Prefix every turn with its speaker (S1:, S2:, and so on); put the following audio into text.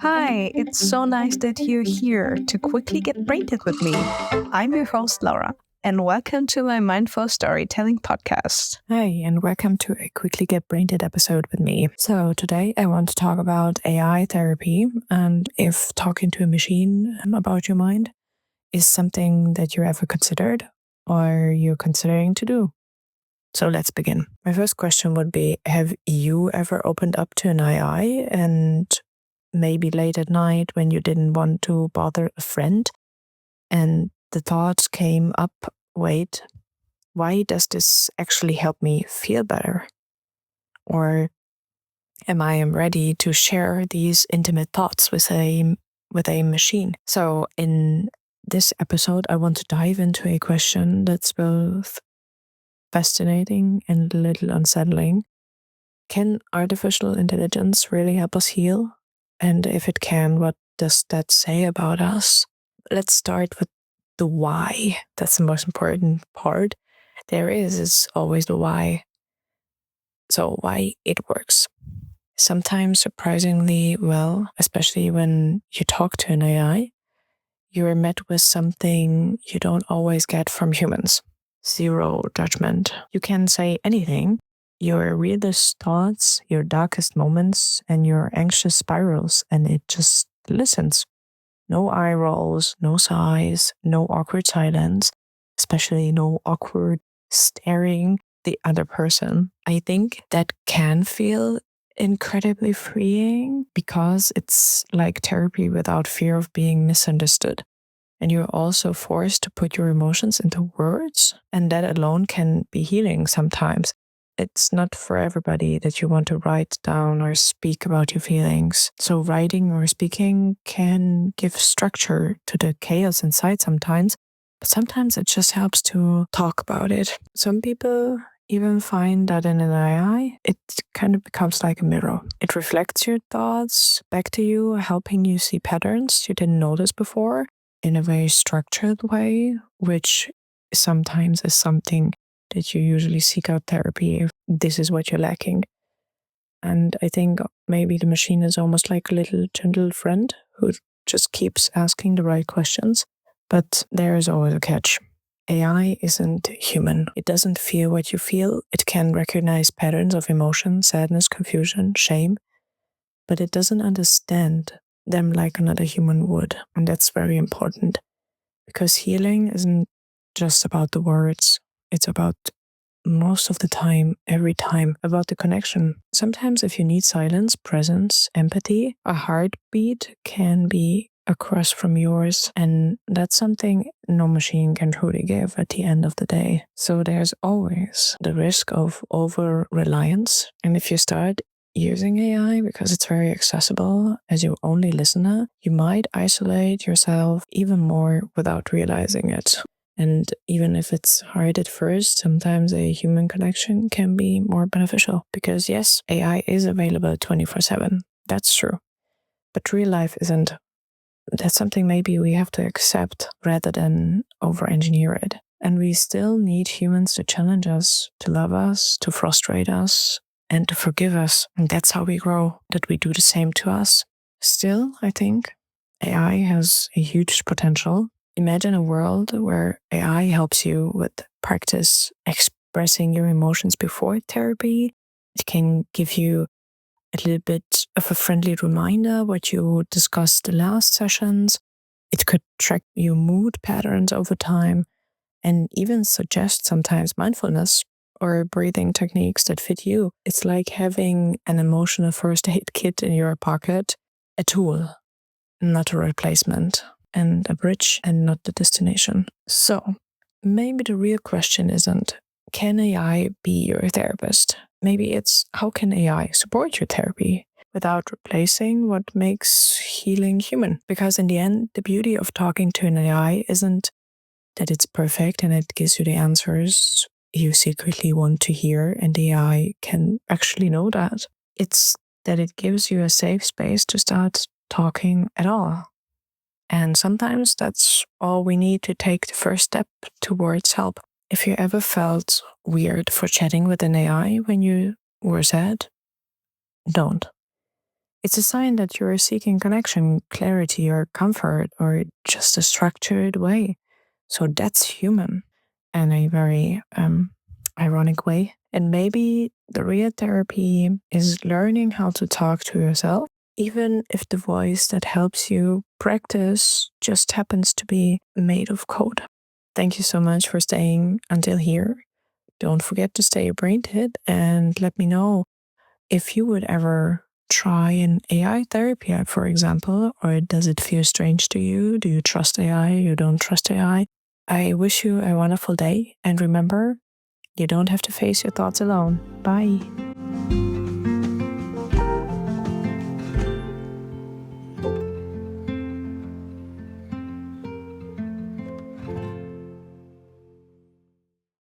S1: Hi, it's so nice that you're here to quickly get brainted with me. I'm your host, Laura, and welcome to my Mindful Storytelling podcast.
S2: Hi, and welcome to a Quickly Get Brainted episode with me. So today I want to talk about AI therapy and if talking to a machine about your mind is something that you ever considered or you're considering to do. So let's begin. My first question would be, have you ever opened up to an AI and maybe late at night when you didn't want to bother a friend and the thoughts came up, wait, why does this actually help me feel better? Or am I ready to share these intimate thoughts with a machine? So in this episode, I want to dive into a question that's both fascinating and a little unsettling. Can artificial intelligence really help us heal? And if it can, what does that say about us? Let's start with the why. That's the most important part. There is always the why. So why it works. Sometimes surprisingly well, especially when you talk to an AI, you're met with something you don't always get from humans. Zero judgment. You can say anything, your weirdest thoughts, your darkest moments, and your anxious spirals, and it just listens. No eye rolls, no sighs, no awkward silence, especially no awkward staring the other person. I think that can feel incredibly freeing because it's like therapy without fear of being misunderstood. And you're also forced to put your emotions into words, and that alone can be healing sometimes. It's not for everybody that you want to write down or speak about your feelings. So writing or speaking can give structure to the chaos inside sometimes, but sometimes it just helps to talk about it. Some people even find that in an AI, it kind of becomes like a mirror. It reflects your thoughts back to you, helping you see patterns you didn't notice before in a very structured way, which sometimes is something that you usually seek out therapy if this is what you're lacking. And I think maybe the machine is almost like a little gentle friend who just keeps asking the right questions. But there is always a catch. AI isn't human. It doesn't feel what you feel. It can recognize patterns of emotion, sadness, confusion, shame, but it doesn't understand them like another human would. And that's very important because healing isn't just about the words. It's about most of the time, every time, about the connection. Sometimes if you need silence, presence, empathy, a heartbeat can be across from yours, and that's something no machine can truly give at the end of the day. So there's always the risk of over-reliance, and if you start using AI because it's very accessible as your only listener, you might isolate yourself even more without realizing it. And even if it's hard at first, sometimes a human connection can be more beneficial because yes, AI is available 24/7. That's true. But real life isn't. That's something maybe we have to accept rather than over-engineer it. And we still need humans to challenge us, to love us, to frustrate us, and to forgive us. And that's how we grow, that we do the same to us. Still, I think AI has a huge potential. Imagine a world where AI helps you with practice expressing your emotions before therapy. It can give you a little bit of a friendly reminder what you discussed the last sessions. It could track your mood patterns over time and even suggest sometimes mindfulness or breathing techniques that fit you. It's like having an emotional first aid kit in your pocket, a tool, not a replacement, and a bridge and not the destination. So maybe the real question isn't, can AI be your therapist? Maybe it's, how can AI support your therapy without replacing what makes healing human? Because in the end, the beauty of talking to an AI isn't that it's perfect and it gives you the answers you secretly want to hear, and the AI can actually know that. It's that it gives you a safe space to start talking at all. And sometimes that's all we need to take the first step towards help. If you ever felt weird for chatting with an AI when you were said, don't. It's a sign that you're seeking connection, clarity, or comfort, or just a structured way. So that's human in a very ironic way. And maybe the real therapy is learning how to talk to yourself, even if the voice that helps you practice just happens to be made of code. Thank you so much for staying until here. Don't forget to stay brainted and let me know if you would ever try an AI therapy app, for example, or does it feel strange to you? Do you trust AI? You don't trust AI? I wish you a wonderful day. And remember, you don't have to face your thoughts alone. Bye.